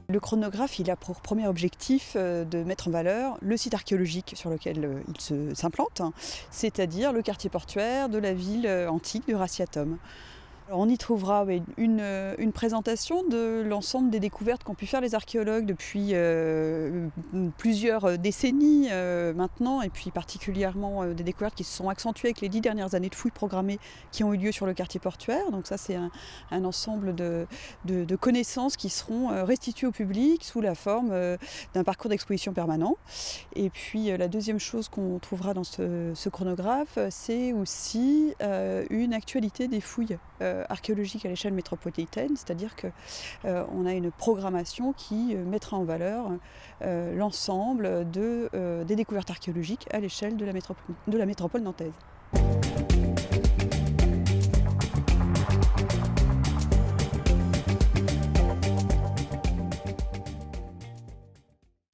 Le chronographe, il a pour premier objectif de mettre en valeur le site archéologique sur lequel il s'implante, c'est-à-dire le quartier portuaire de la ville antique de Raciatum. Alors on y trouvera une présentation de l'ensemble des découvertes qu'ont pu faire les archéologues depuis plusieurs décennies maintenant, et puis particulièrement des découvertes qui se sont accentuées avec les 10 dernières années de fouilles programmées qui ont eu lieu sur le quartier portuaire. Donc ça, c'est un ensemble de connaissances qui seront restituées au public sous la forme d'un parcours d'exposition permanent. Et puis la deuxième chose qu'on trouvera dans ce chronographe, c'est aussi une actualité des fouilles archéologique à l'échelle métropolitaine, c'est-à-dire qu'on a une programmation qui mettra en valeur l'ensemble des découvertes archéologiques à l'échelle de la métropole nantaise.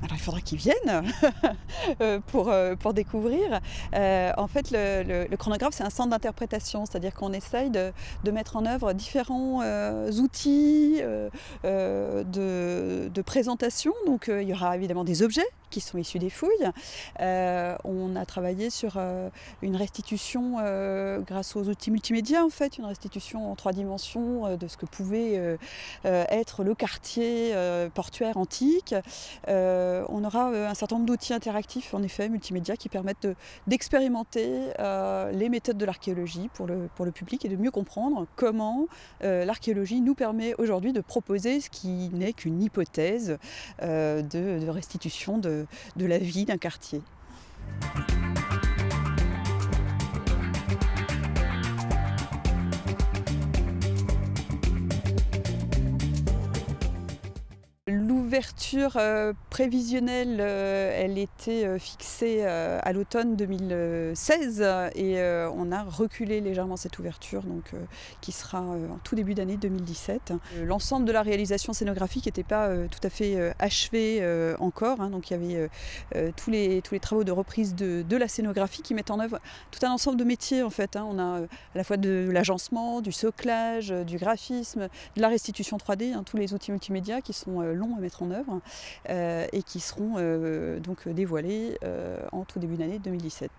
Alors, il faudra qu'ils viennent pour découvrir. En fait, le chronographe, c'est un centre d'interprétation, c'est-à-dire qu'on essaye de mettre en œuvre différents outils de présentation. Donc, il y aura évidemment des objets qui sont issus des fouilles. On a travaillé sur une restitution grâce aux outils multimédia, en fait, une restitution en 3 dimensions de ce que pouvait être le quartier portuaire antique. On aura un certain nombre d'outils interactifs, en effet, multimédia, qui permettent d'expérimenter les méthodes de l'archéologie pour le public et de mieux comprendre comment l'archéologie nous permet aujourd'hui de proposer ce qui n'est qu'une hypothèse de restitution de la vie d'un quartier. L'ouverture prévisionnelle, elle était fixée à l'automne 2016 et on a reculé légèrement cette ouverture, donc, qui sera en tout début d'année 2017. L'ensemble de la réalisation scénographique n'était pas tout à fait achevé encore, hein, donc il y avait tous les travaux de reprise de la scénographie qui mettent en œuvre tout un ensemble de métiers en fait, hein. On a à la fois de l'agencement, du soclage, du graphisme, de la restitution 3D, hein, tous les outils multimédia qui sont longs à mettre en œuvre et qui seront donc dévoilés en tout début d'année 2017.